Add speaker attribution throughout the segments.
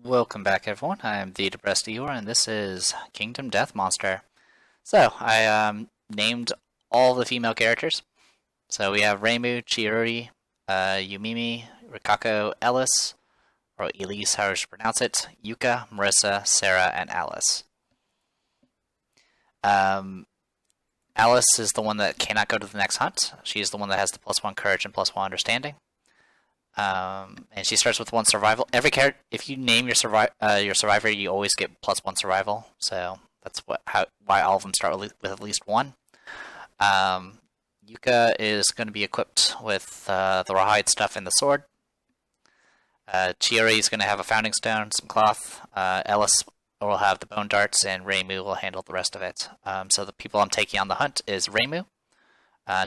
Speaker 1: Welcome back, everyone. I am the Depressed Eeyore, and this is Kingdom Death Monster. So, I named all the female characters. So we have Reimu, Chiori, Yumimi, Rikako, Ellis, or Elise, however you pronounce it, Yuka, Marissa, Sarah, and Alice. Alice is the one that cannot go to the next hunt. She is the one that has the +1 courage and +1 understanding. And she starts with 1 survival. Every character, if you name your survivor, you always get +1 survival. So that's why all of them start with at least 1. Yuka is going to be equipped with the rawhide stuff and the sword. Chiori is going to have a founding stone, some cloth. Ellis will have the bone darts, and Reimu will handle the rest of it. So the people I'm taking on the hunt is Reimu.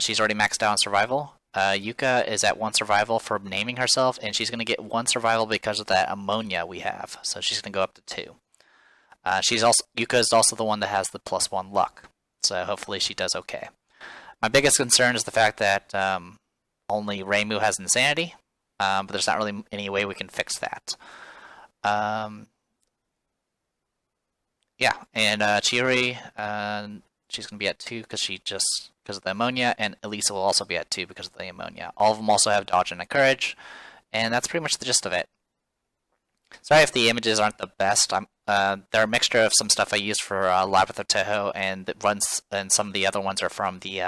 Speaker 1: She's already maxed out on survival. Yuka is at 1 survival for naming herself, and she's going to get 1 survival because of that ammonia we have. So she's going to go up to 2. Yuka is also the one that has the +1 luck. So hopefully she does okay. My biggest concern is the fact that only Reimu has insanity, but there's not really any way we can fix that. Yeah, and Chiori, she's going to be at 2 because of the ammonia, and Elisa will also be at 2 because of the ammonia. All of them also have dodge and a courage, and that's pretty much the gist of it. Sorry if the images aren't the best. They're a mixture of some stuff I used for Labyrinth of Toho, and some of the other ones are from the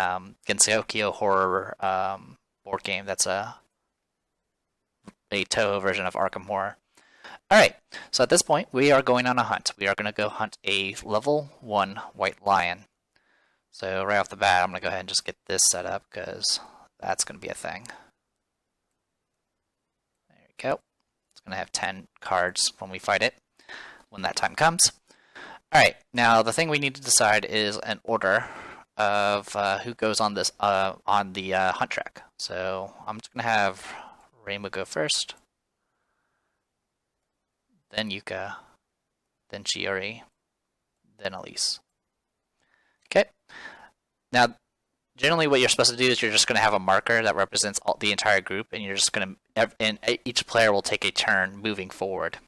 Speaker 1: Gensokyo horror board game. That's a Toho version of Arkham Horror. Alright, so at this point, we are going on a hunt. We are going to go hunt a level 1 white lion. So right off the bat, I'm going to go ahead and just get this set up, because that's going to be a thing. There we go. It's going to have 10 cards when we fight it, when that time comes. Alright, now the thing we need to decide is an order of who goes on this on the hunt track. So I'm just going to have Reimu go first, then Yuka, then Chiori, then Elise. Okay. Now, generally what you're supposed to do is you're just going to have a marker that represents the entire group, and you're just going to, and each player will take a turn moving forward.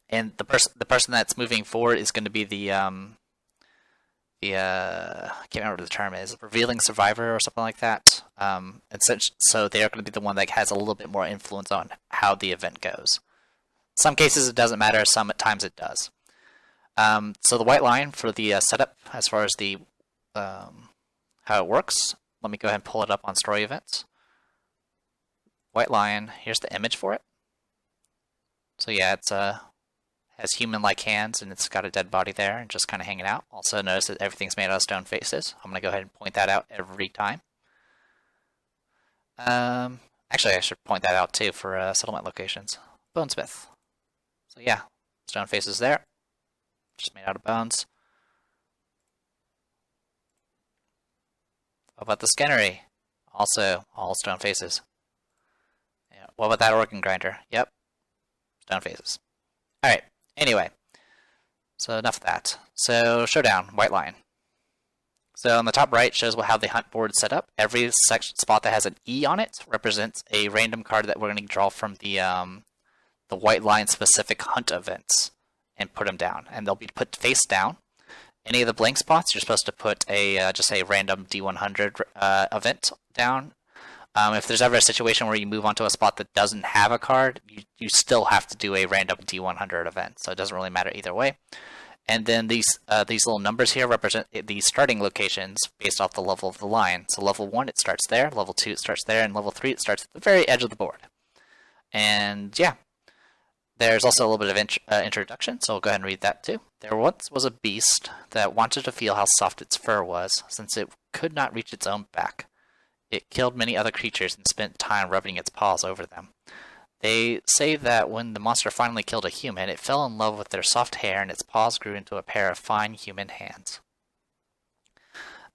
Speaker 1: And the person that's moving forward is going to be the I can't remember what the term is, revealing survivor or something like that. And so they are going to be the one that has a little bit more influence on how the event goes. Some cases it doesn't matter, some at times it does. So the white line for the setup, as far as the how it works, let me go ahead and pull it up on story events. White lion, here's the image for it. So yeah, it's has human-like hands, and it's got a dead body there and just kind of hanging out. Also notice that everything's made out of stone faces. I'm going to go ahead and point that out every time. Actually, I should point that out too for settlement locations. Bonesmith. So yeah, stone faces there. Just made out of bones. What about the scannery? Also, all stone faces. Yeah. What about that organ grinder? Yep. Stone faces. Alright, anyway. So enough of that. So, showdown, white lion. So on the top right shows how the hunt board is set up. Every spot that has an E on it represents a random card that we're going to draw from the white lion specific hunt events and put them down. And they'll be put face down. Any of the blank spots, you're supposed to put just a random D100 event down. If there's ever a situation where you move onto a spot that doesn't have a card, you still have to do a random D100 event. So it doesn't really matter either way. And then these little numbers here represent the starting locations based off the level of the lion. So level 1, it starts there. Level 2, it starts there. And level 3, it starts at the very edge of the board. And yeah. There's also a little bit of introduction, so we'll go ahead and read that too. There once was a beast that wanted to feel how soft its fur was, since it could not reach its own back. It killed many other creatures and spent time rubbing its paws over them. They say that when the monster finally killed a human, it fell in love with their soft hair and its paws grew into a pair of fine human hands.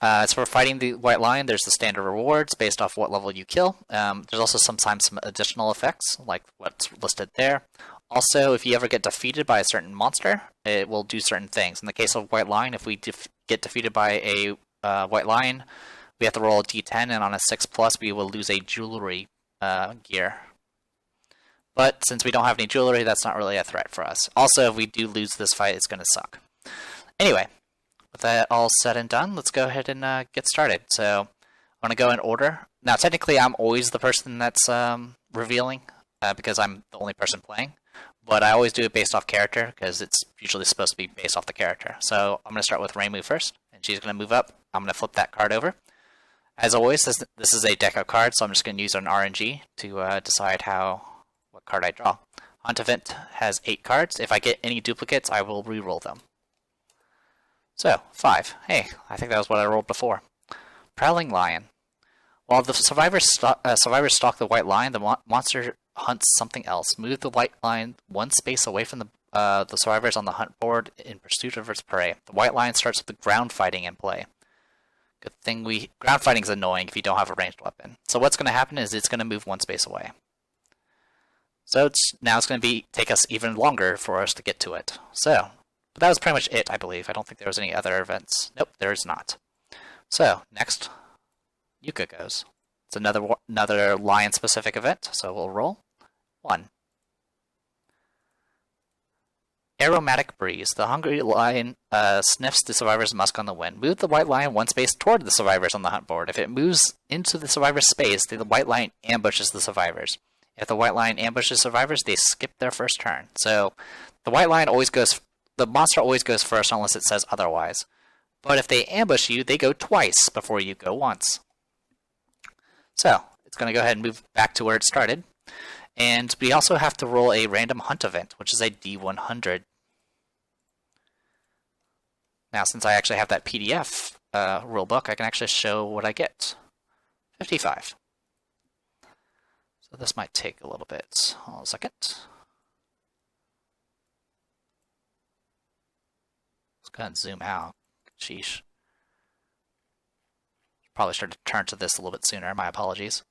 Speaker 1: As for fighting the white lion, there's the standard rewards based off what level you kill. There's also sometimes some additional effects, like what's listed there. Also, if you ever get defeated by a certain monster, it will do certain things. In the case of white lion, if we get defeated by a white lion, we have to roll a d10, and on a 6+, we will lose a jewelry gear. But since we don't have any jewelry, that's not really a threat for us. Also, if we do lose this fight, it's going to suck. Anyway, with that all said and done, let's go ahead and get started. So I'm going to go in order. Now, technically, I'm always the person that's revealing because I'm the only person playing. But I always do it based off character because it's usually supposed to be based off the character. So I'm going to start with Reimu first, and she's going to move up. I'm going to flip that card over. As always, this is a deck of cards, so I'm just going to use an RNG to decide what card I draw. Hunt Event has 8 cards. If I get any duplicates, I will re-roll them. So, 5. Hey, I think that was what I rolled before. Prowling Lion. While the survivors stalk the white lion, the monster hunts something else. Move the white lion one space away from the survivors on the hunt board in pursuit of its prey. The white lion starts with the ground fighting in play. Good thing ground fighting is annoying if you don't have a ranged weapon. So what's going to happen is it's going to move one space away. So now it's going to take us even longer for us to get to it. So, but that was pretty much it, I believe. I don't think there was any other events. Nope, there is not. So next, Yuka goes. It's another lion-specific event, so we'll roll. 1. Aromatic Breeze. The hungry lion sniffs the survivor's musk on the wind. Move the white lion one space toward the survivors on the hunt board. If it moves into the survivor's space, the white lion ambushes the survivors. If the white lion ambushes survivors, they skip their first turn. So the monster always goes first unless it says otherwise. But if they ambush you, they go twice before you go once. So it's going to go ahead and move back to where it started. And we also have to roll a random hunt event, which is a D100. Now, since I actually have that PDF rulebook, I can actually show what I get. 55. So this might take a little bit. Hold on a second. Let's go ahead and zoom out. Sheesh. Probably should have turned to this a little bit sooner. My apologies.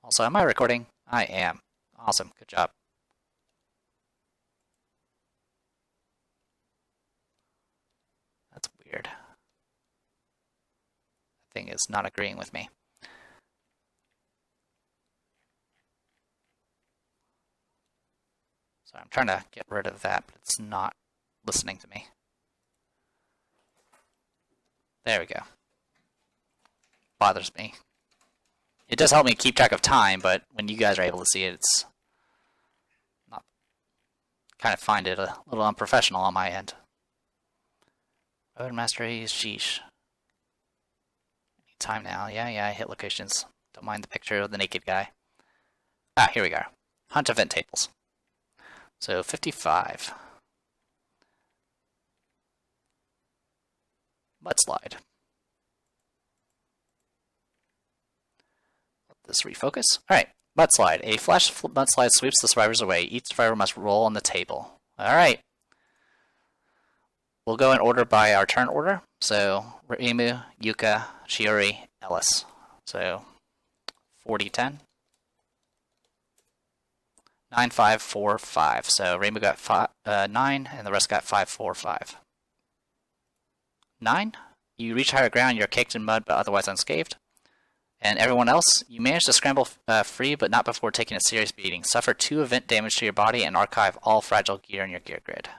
Speaker 1: Also, am I recording? I am. Awesome. Good job. That's weird. That thing is not agreeing with me. So I'm trying to get rid of that, but it's not listening to me. There we go. Bothers me. It does help me keep track of time, but when you guys are able to see it, it's not. Kind of find it a little unprofessional on my end. Road Mastery, sheesh. Any time now. Yeah, I hit locations. Don't mind the picture of the naked guy. Ah, here we go. Hunt event tables. So 55. Mudslide. This refocus. Alright, mudslide. A flash mudslide sweeps the survivors away. Each survivor must roll on the table. Alright. We'll go in order by our turn order. So, Reimu, Yuka, Shiori, Ellis. So, 40-10. 9, 5, 4, 5. So, Reimu got 9, and the rest got 5, 4, 5. 9. You reach higher ground, you're caked in mud, but otherwise unscathed. And everyone else, you manage to scramble free, but not before taking a serious beating. Suffer 2 event damage to your body and archive all fragile gear in your gear grid.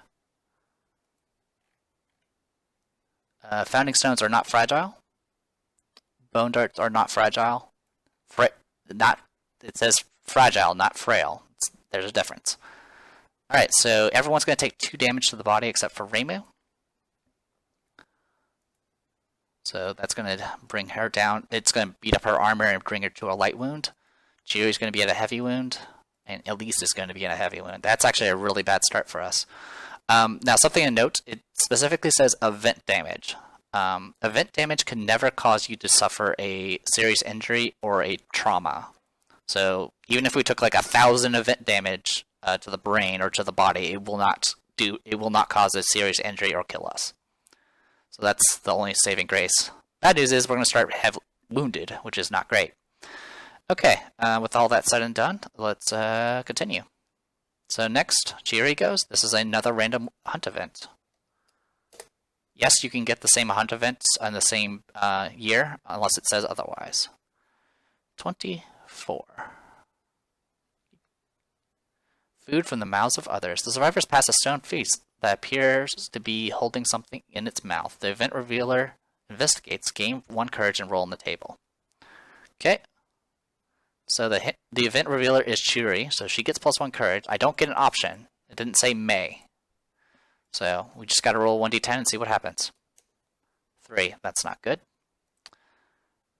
Speaker 1: Founding stones are not fragile. Bone darts are not fragile. It says fragile, not frail. There's a difference. Alright, so everyone's going to take 2 damage to the body except for Reimu. So that's going to bring her down. It's going to beat up her armor and bring her to a light wound. Chiyo's going to be at a heavy wound. And Elise is going to be in a heavy wound. That's actually a really bad start for us. Now, something to note, it specifically says event damage. Event damage can never cause you to suffer a serious injury or a trauma. So even if we took like 1,000 event damage to the brain or to the body, it will not cause a serious injury or kill us. So that's the only saving grace. Bad news is we're going to start wounded, which is not great. Okay, with all that said and done, let's continue. So next, Chiri goes. This is another random hunt event. Yes, you can get the same hunt events on the same year, unless it says otherwise. 24. food from the mouths of others. The survivors pass a stone face that appears to be holding something in its mouth. The event revealer investigates, gain 1 courage, and roll on the table. Okay. So the event revealer is Churi, so she gets +1 courage. I don't get an option. It didn't say may. So we just got to roll 1d10 and see what happens. 3. That's not good.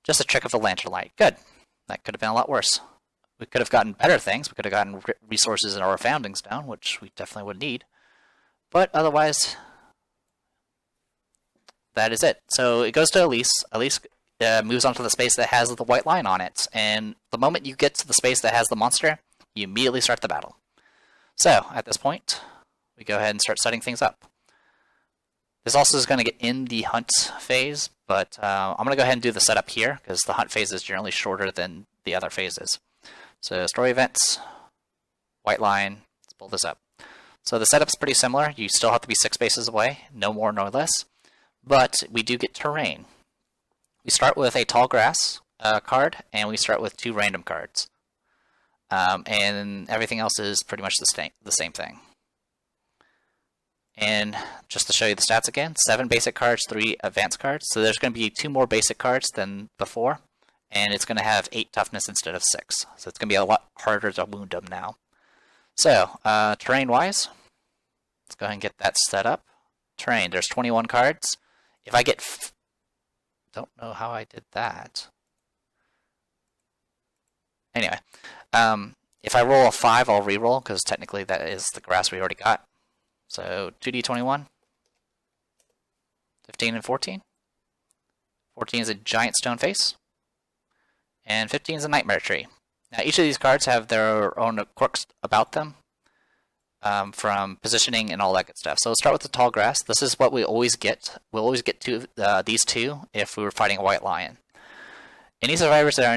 Speaker 1: Just a trick of the lantern light. Good. That could have been a lot worse. We could have gotten better things. We could have gotten resources in our founding stone, which we definitely would need. But otherwise, that is it. So it goes to Elise. Elise moves on to the space that has the white line on it. And the moment you get to the space that has the monster, you immediately start the battle. So at this point, we go ahead and start setting things up. This also is going to get in the hunt phase, but I'm going to go ahead and do the setup here, because the hunt phase is generally shorter than the other phases. So story events, white line, let's pull this up. So the setup's pretty similar. You still have to be 6 spaces away, no more nor less, but we do get terrain. We start with a tall grass card, and we start with 2 random cards. And everything else is pretty much the same thing. And just to show you the stats again, 7 basic cards, 3 advanced cards. So there's going to be 2 more basic cards than before, and it's going to have 8 toughness instead of 6. So it's going to be a lot harder to wound them now. So, terrain-wise, let's go ahead and get that set up. Terrain, there's 21 cards. If I get... don't know how I did that. Anyway, if I roll a 5, I'll re-roll, because technically that is the grass we already got. So 2d21, 15 and 14. 14 is a giant stone face, and 15 is a nightmare tree. Now each of these cards have their own quirks about them, from positioning and all that good stuff. So we'll start with the tall grass. This is what we always get. We'll always get these 2 if we were fighting a white lion. Any survivors that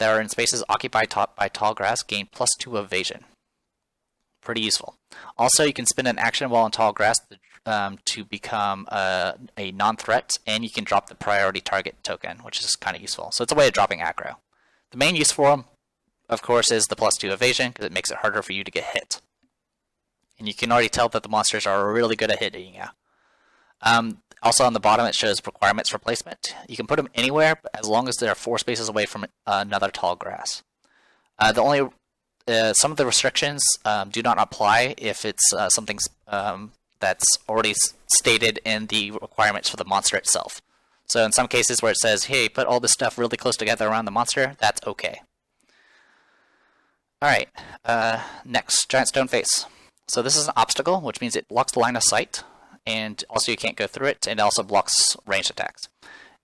Speaker 1: are in spaces occupied by tall grass gain +2 evasion. Pretty useful. Also, you can spend an action while in tall grass to become a non-threat, and you can drop the priority target token, which is kind of useful. So it's a way of dropping aggro. The main use for them, of course, is the +2 evasion, because it makes it harder for you to get hit. And you can already tell that the monsters are really good at hitting you. Also on the bottom it shows requirements for placement. You can put them anywhere as long as they're 4 spaces away from another tall grass. Some of the restrictions do not apply if it's something that's already stated in the requirements for the monster itself. So in some cases where it says, hey, put all this stuff really close together around the monster, that's okay. Alright, next, giant stone face. So this is an obstacle, which means it blocks the line of sight, and also you can't go through it, and it also blocks ranged attacks.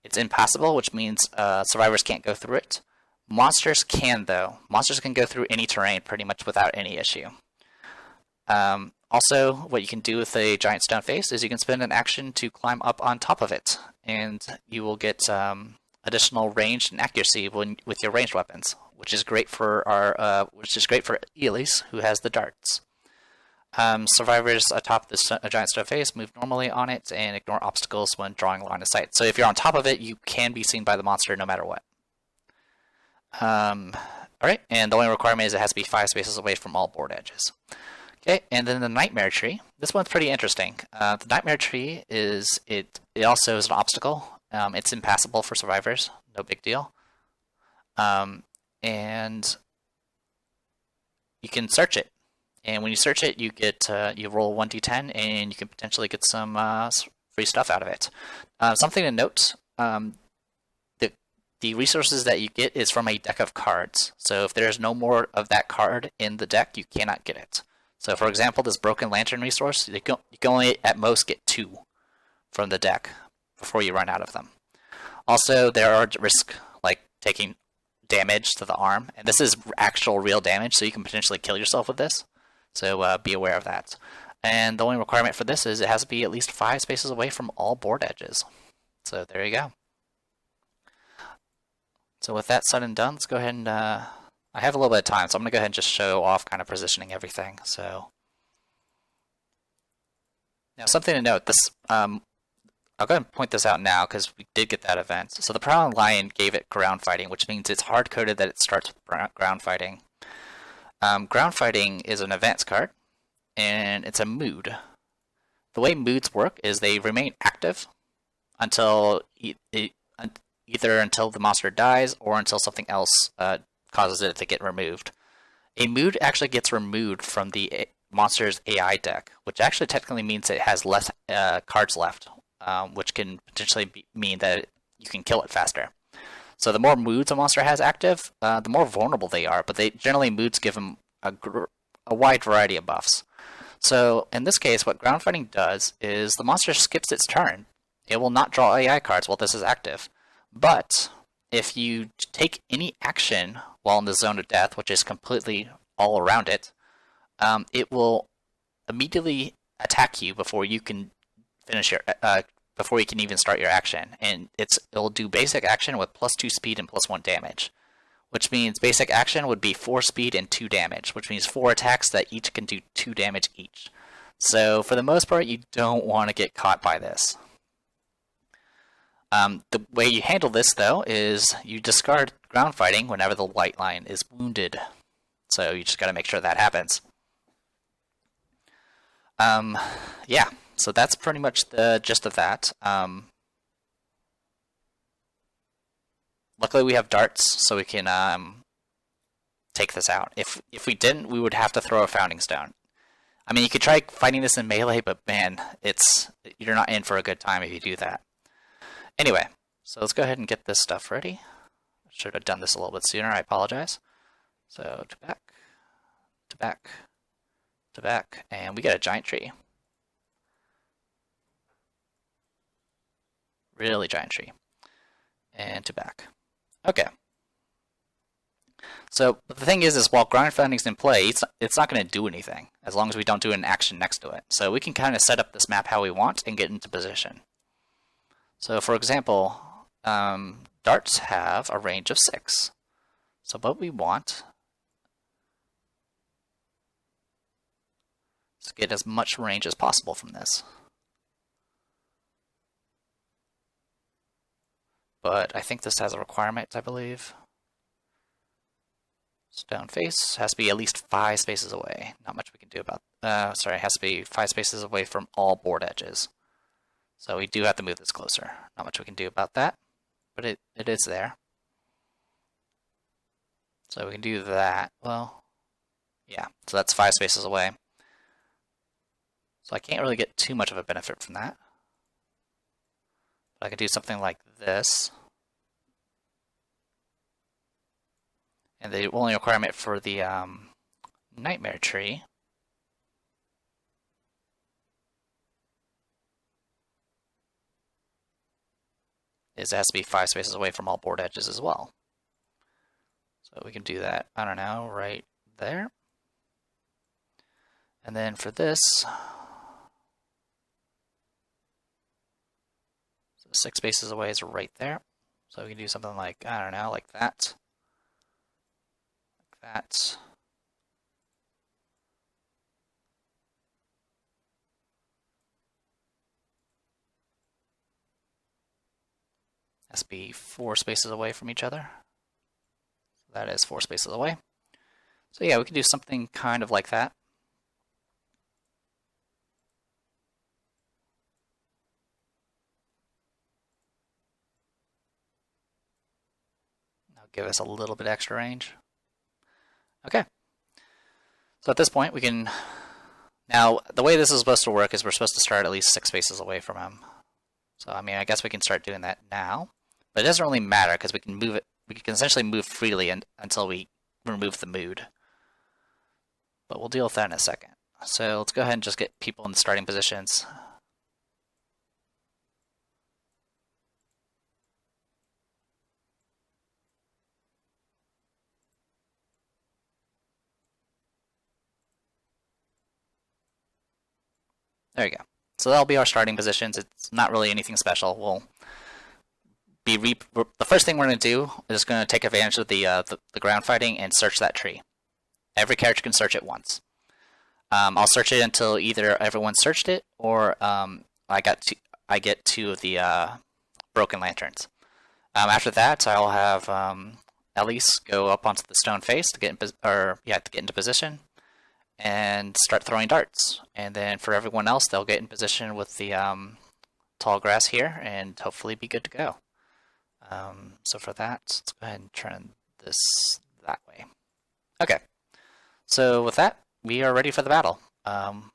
Speaker 1: It's impassable, which means survivors can't go through it. Monsters can, though. Monsters can go through any terrain pretty much without any issue. Also, what you can do with a giant stone face is you can spend an action to climb up on top of it, and you will get additional range and accuracy with your ranged weapons, which is great for Elise, who has the darts. Survivors atop this giant stone face move normally on it and ignore obstacles when drawing line of sight. So if you're on top of it, you can be seen by the monster no matter what. Alright, and the only requirement is it has to be 5 spaces away from all board edges. Okay, and then the nightmare tree. This one's pretty interesting. The nightmare tree it also is an obstacle. It's impassable for survivors, no big deal. And you can search it. And when you search it, you get you roll 1d10, and you can potentially get some free stuff out of it. Something to note: the resources that you get is from a deck of cards. So if there's no more of that card in the deck, you cannot get it. So for example, this broken lantern resource, you can only at most get 2 from the deck before you run out of them. Also, there are risks like taking damage to the arm, and this is actual real damage, so you can potentially kill yourself with this. So be aware of that. And the only requirement for this is it has to be at least 5 spaces away from all board edges. So there you go. So with that said and done, let's go ahead and I have a little bit of time, so I'm going to go ahead and just show off kind of positioning everything. So now something to note, this I'll go ahead and point this out now because we did get that event. So the Prowling Lion gave it ground fighting, which means it's hard-coded that it starts with ground fighting. Ground Fighting is an events card, and it's a mood. The way moods work is they remain active until either until the monster dies or until something else causes it to get removed. A mood actually gets removed from the monster's AI deck, which actually technically means it has less cards left, which can potentially mean that you can kill it faster. So the more moods a monster has active, the more vulnerable they are, but generally moods give them a wide variety of buffs. So in this case, what Ground Fighting does is the monster skips its turn. It will not draw AI cards while this is active. But if you take any action while in the zone of death, which is completely all around it, it will immediately attack you before you can finish your before you can even start your action, and it'll do basic action with +2 speed and +1 damage, which means basic action would be 4 speed and 2 damage, which means 4 attacks that each can do 2 damage each. So for the most part, you don't want to get caught by this. The way you handle this, though, is you discard Ground Fighting whenever the light line is wounded. So you just got to make sure that happens. Yeah, so that's pretty much the gist of that. Luckily we have darts, so we can take this out. If we didn't, we would have to throw a Founding Stone. I mean, you could try fighting this in melee, but man, you're not in for a good time if you do that. Anyway, so let's go ahead and get this stuff ready. I should have done this a little bit sooner, I apologize. So, to back, to back, to back, and we got a giant tree. Really giant tree. And to back. Okay. So, the thing is while Ground Fighting's in play, it's not going to do anything, as long as we don't do an action next to it. So we can kind of set up this map how we want and get into position. So, for example, darts have a range of 6. So what we want is to get as much range as possible from this. But I think this has a requirement, I believe. Stone face has to be at least 5 spaces away. Not much we can do about... sorry, it has to be 5 spaces away from all board edges. So we do have to move this closer. Not much we can do about that, but it is there. So we can do that. Well, yeah, so that's 5 spaces away. So I can't really get too much of a benefit from that. But I could do something like this. And the only requirement for the Nightmare Tree is it has to be 5 spaces away from all board edges as well. So we can do that, I don't know, right there. And then for this, so 6 spaces away is right there. So we can do something like, I don't know, like that. Like that. Has to be 4 spaces away from each other. That is 4 spaces away. So yeah, we can do something kind of like that. That'll give us a little bit extra range. Okay. So at this point we can... Now, the way this is supposed to work is we're supposed to start at least 6 spaces away from him. So, I mean, I guess we can start doing that now. But it doesn't really matter because we can move it. We can essentially move freely until we remove the mood. But we'll deal with that in a second. So let's go ahead and just get people in the starting positions. There you go. So that'll be our starting positions. It's not really anything special. We'll the first thing we're going to do is going to take advantage of the ground fighting and search that tree. Every character can search it once. I'll search it until either everyone searched it or I get 2 of the broken lanterns. After that, I'll have at least go up onto the stone face to get into position and start throwing darts. And then for everyone else, they'll get in position with the tall grass here and hopefully be good to go. So for that, let's go ahead and turn this that way. Okay, so with that, we are ready for the battle. I'm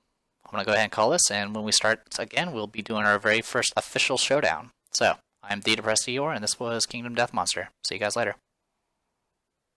Speaker 1: going to go ahead and call this, and when we start again, we'll be doing our very first official showdown. So, I'm the Depressed Eeyore, and this was Kingdom Death Monster. See you guys later.